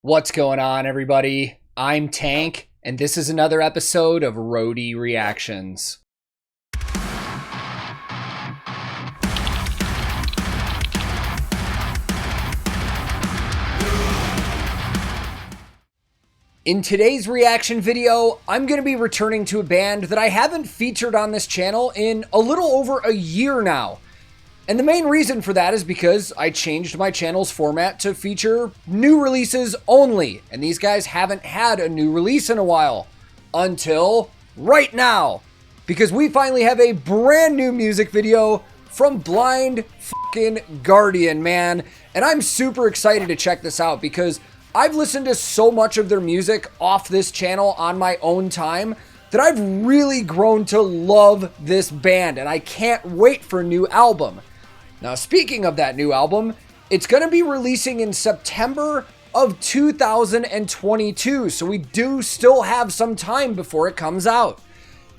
What's going on, everybody? I'm Tank, and this is another episode of Roadie Reactions. In today's reaction video, I'm going to be returning to a band that I haven't featured on this channel in a little over a year now. And the main reason for that is because I changed my channel's format to feature new releases only. And these guys haven't had a new release in a while. Until right now. Because we finally have a brand new music video from Blind fucking Guardian, man. And I'm super excited to check this out because I've listened to so much of their music off this channel on my own time that I've really grown to love this band. And I can't wait for a new album. Now, speaking of that new album, it's going to be releasing in September of 2022, so we do still have some time before it comes out.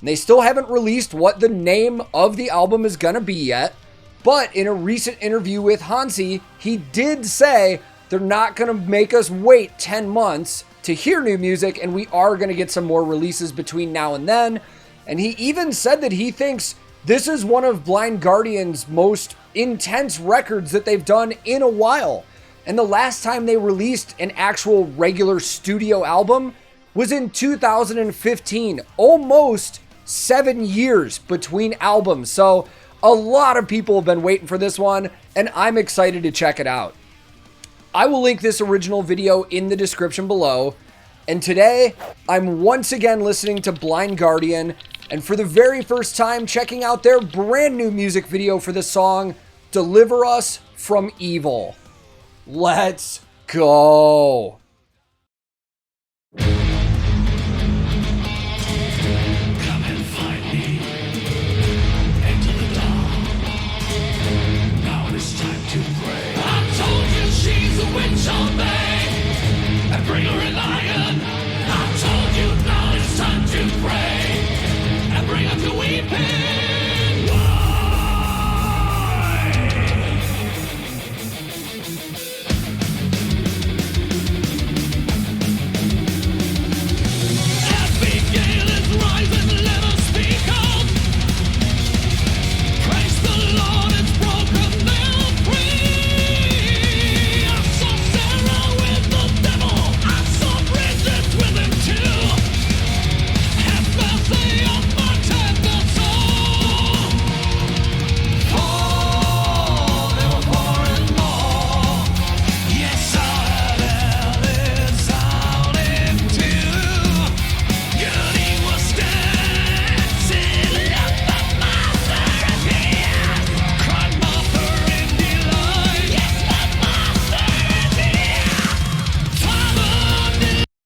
And they still haven't released what the name of the album is going to be yet, but in a recent interview with Hansi, he did say they're not going to make us wait 10 months to hear new music, and we are going to get some more releases between now and then. And he even said that he thinks this is one of Blind Guardian's most intense records that they've done in a while. And the last time they released an actual regular studio album was in 2015. Almost 7 years between albums. So a lot of people have been waiting for this one, and I'm excited to check it out. I will link this original video in the description below. And today, I'm once again listening to Blind Guardian, and for the very first time checking out their brand new music video for the song Deliver Us from Evil. Let's go. Come and find me into the dawn. Now it's time to pray. I told you she's a witch all day, and bring her a lion. I told you now it's time to pray, and bring her to weeping.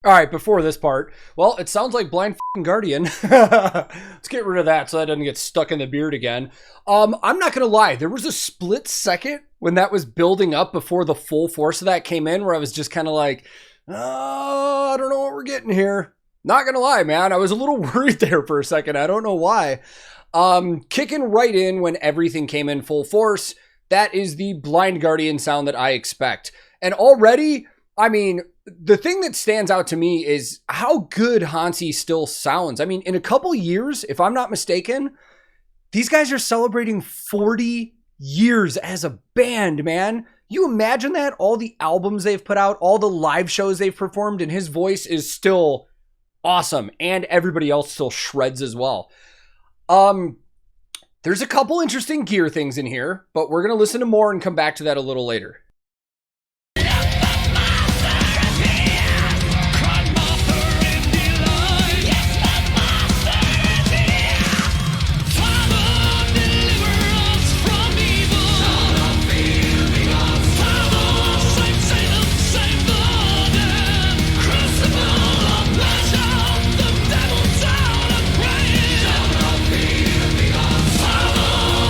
All right, before this part, well, it sounds like Blind fucking Guardian. Let's get rid of that so that doesn't get stuck in the beard again. I'm not going to lie. There was a split second when that was building up before the full force of that came in where I was just kind of like, oh, I don't know what we're getting here. Not going to lie, man. I was a little worried there for a second. I don't know why. Kicking right in when everything came in full force. That is the Blind Guardian sound that I expect. And already, I mean, the thing that stands out to me is how good Hansi still sounds. I mean, in a couple years, if I'm not mistaken, these guys are celebrating 40 years as a band, man. You imagine that? All the albums they've put out, all the live shows they've performed, and his voice is still awesome. And everybody else still shreds as well. There's a couple interesting gear things in here, but we're going to listen to more and come back to that a little later.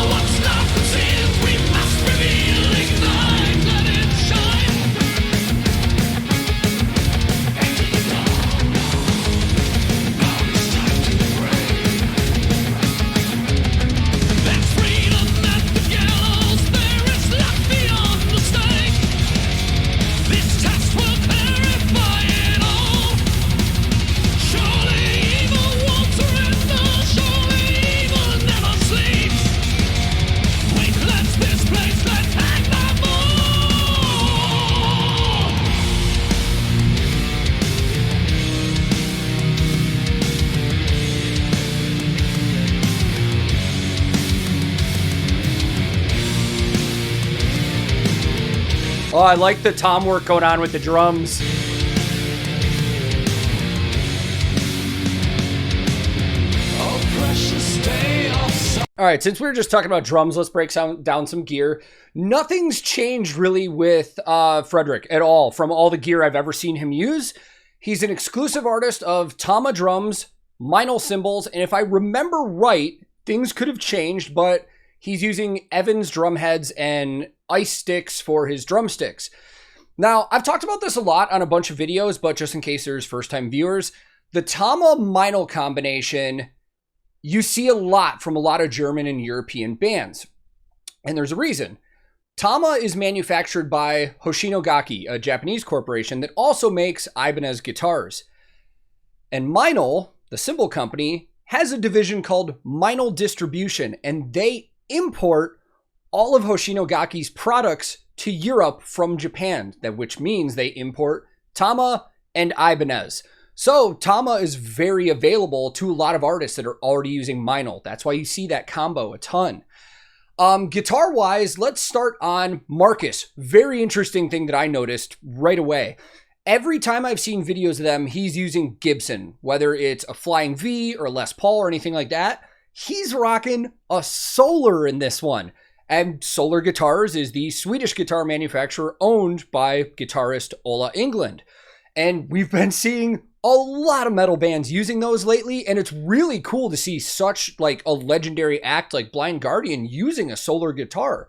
What's not for sins, we must reveal, ignite. Oh, I like the tom work going on with the drums. All right, since we were just talking about drums, let's break down some gear. Nothing's changed really with Frederick at all from all the gear I've ever seen him use. He's an exclusive artist of Tama drums, Meinl cymbals, and if I remember right, things could have changed, but he's using Evans drum heads and ice sticks for his drumsticks. Now, I've talked about this a lot on a bunch of videos, but just in case there's first-time viewers, the Tama Meinl combination you see a lot from a lot of German and European bands. And there's a reason. Tama is manufactured by Hoshinogaki, a Japanese corporation that also makes Ibanez guitars. And Meinl, the cymbal company, has a division called Meinl Distribution, and they import all of Hoshinogaki's products to Europe from Japan, which means they import Tama and Ibanez. So Tama is very available to a lot of artists that are already using Meinl. That's why you see that combo a ton. Guitar-wise, let's start on Marcus. Very interesting thing that I noticed right away. Every time I've seen videos of them, he's using Gibson, whether it's a Flying V or Les Paul or anything like that. He's rocking a Solar in this one. And Solar Guitars is the Swedish guitar manufacturer owned by guitarist Ola Englund. And we've been seeing a lot of metal bands using those lately, and it's really cool to see such like a legendary act like Blind Guardian using a Solar guitar.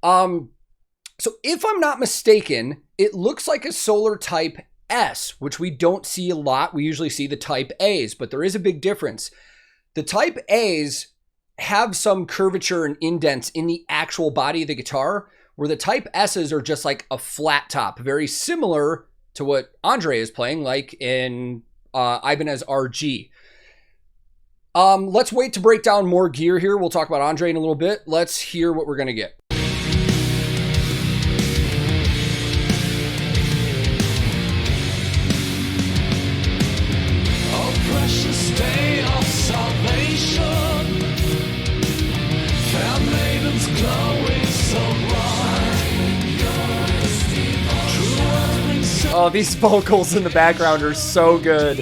So if I'm not mistaken, it looks like a Solar Type S, which we don't see a lot. We usually see the Type A's, but there is a big difference. The Type A's have some curvature and indents in the actual body of the guitar, where the Type S's are just like a flat top, very similar to what Andre is playing, like in Ibanez RG. Let's wait to break down more gear here. We'll talk about Andre in a little bit. Let's hear what we're going to get. Oh, precious day of salvation, fair maidens glowing so bright. Oh, these vocals in the background are so good.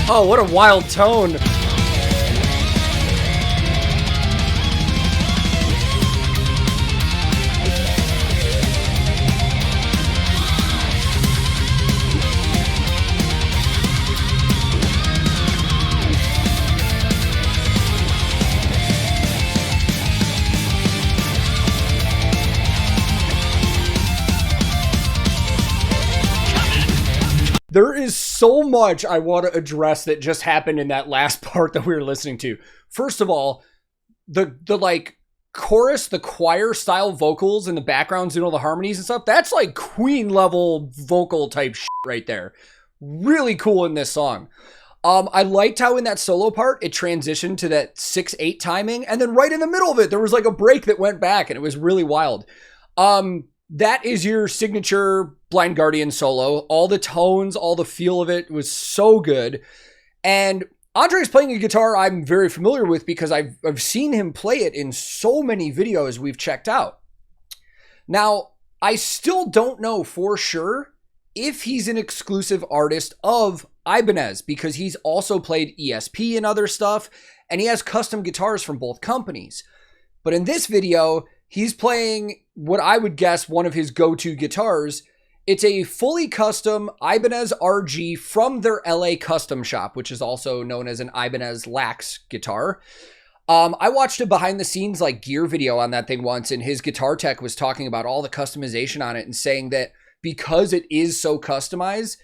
Oh, what a wild tone. There is so much I want to address that just happened in that last part that we were listening to. First of all, the like chorus, the choir style vocals in the backgrounds and all the harmonies and stuff, that's like Queen level vocal type shit right there. Really cool in this song. I liked how in that solo part, it transitioned to that 6/8 timing. And then right in the middle of it, there was like a break that went back and it was really wild. That is your signature Blind Guardian solo. All the tones, all the feel of it was so good. And Andre's playing a guitar I'm very familiar with because I've seen him play it in so many videos we've checked out. Now, I still don't know for sure if he's an exclusive artist of Ibanez because he's also played ESP and other stuff, and he has custom guitars from both companies. But in this video, he's playing what I would guess one of his go-to guitars. It's a fully custom Ibanez RG from their LA custom shop, which is also known as an Ibanez Lax guitar. I watched a behind the scenes like gear video on that thing once, and his guitar tech was talking about all the customization on it and saying that because it is so customized,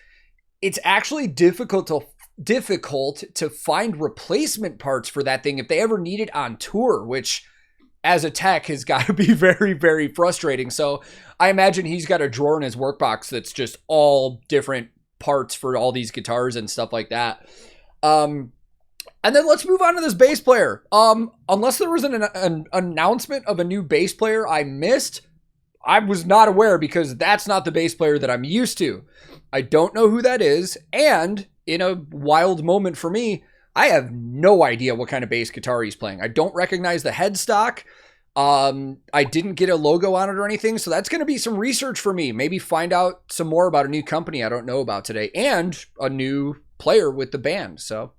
it's actually difficult to find replacement parts for that thing if they ever need it on tour, which as a tech has got to be very, very frustrating. So I imagine he's got a drawer in his work box that's just all different parts for all these guitars and stuff like that. And then let's move on to this bass player. Unless there was an announcement of a new bass player I missed, I was not aware, because that's not the bass player that I'm used to. I don't know who that is, and in a wild moment for me, I have no idea what kind of bass guitar he's playing. I don't recognize the headstock. I didn't get a logo on it or anything, so that's going to be some research for me. Maybe find out some more about a new company I don't know about today, and a new player with the band. So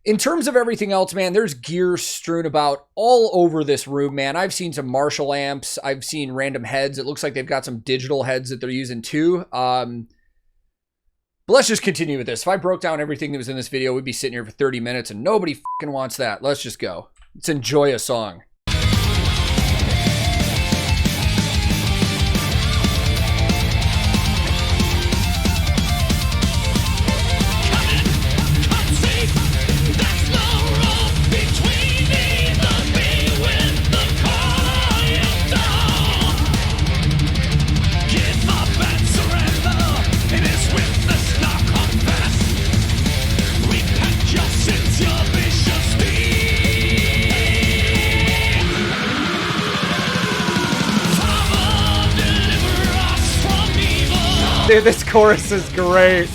in terms of everything else, man, there's gear strewn about all over this room, man. I've seen some Marshall amps. I've seen random heads. It looks like they've got some digital heads that they're using too. But let's just continue with this. If I broke down everything that was in this video, we'd be sitting here for 30 minutes, and nobody fucking wants that. Let's just go. Let's enjoy a song. Dude, this chorus is great.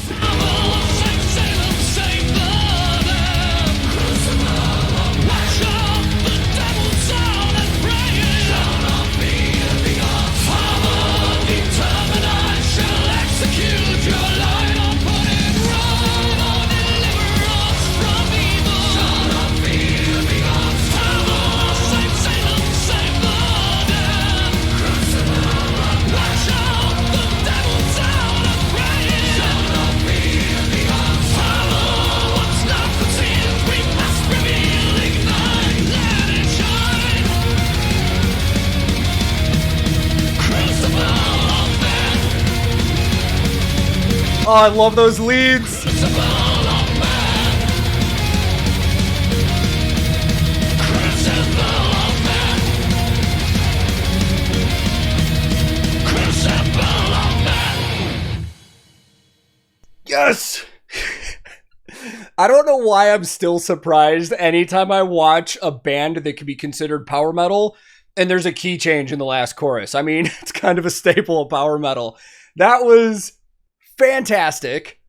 Oh, I love those leads. Yes. I don't know why I'm still surprised anytime I watch a band that could be considered power metal and there's a key change in the last chorus. I mean, it's kind of a staple of power metal. That was fantastic.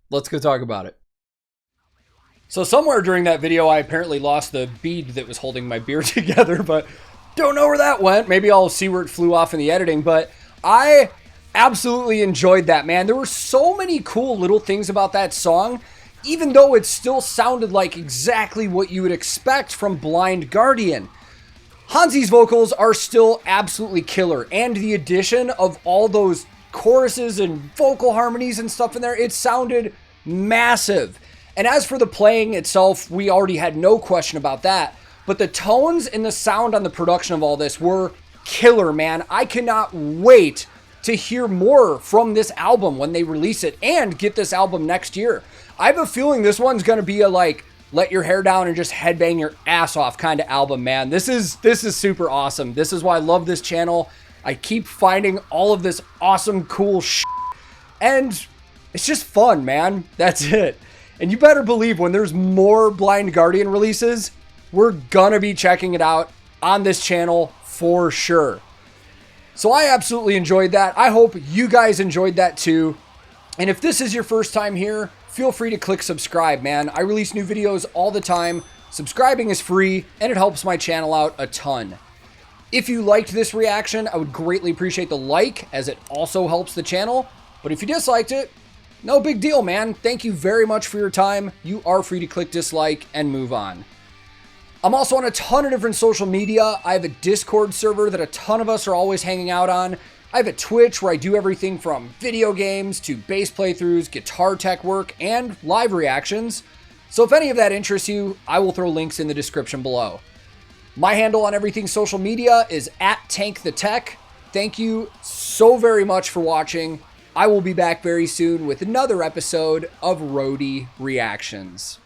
Let's go talk about it. So somewhere during that video, I apparently lost the bead that was holding my beer together, but don't know where that went. Maybe I'll see where it flew off in the editing, but I absolutely enjoyed that, man. There were so many cool little things about that song, even though it still sounded like exactly what you would expect from Blind Guardian. Hansi's vocals are still absolutely killer, and the addition of all those choruses and vocal harmonies and stuff in there, it sounded massive. And as for the playing itself, we already had no question about that, but the tones and the sound on the production of all this were killer, man. I cannot wait to hear more from this album when they release it, and get this album next year. I have a feeling this one's gonna be a like let your hair down and just headbang your ass off kind of album, man. This is super awesome. This is why I love this channel. I keep finding all of this awesome, cool shit, and it's just fun, man. That's it. And you better believe when there's more Blind Guardian releases, we're gonna be checking it out on this channel for sure. So I absolutely enjoyed that. I hope you guys enjoyed that too. And if this is your first time here, feel free to click subscribe, man. I release new videos all the time. Subscribing is free, and it helps my channel out a ton. If you liked this reaction, I would greatly appreciate the like, as it also helps the channel. But if you disliked it, no big deal, man. Thank you very much for your time. You are free to click dislike and move on. I'm also on a ton of different social media. I have a Discord server that a ton of us are always hanging out on. I have a Twitch where I do everything from video games to bass playthroughs, guitar tech work, and live reactions. So if any of that interests you, I will throw links in the description below. My handle on everything social media is @TankTheTech. Thank you so very much for watching. I will be back very soon with another episode of Roadie Reactions.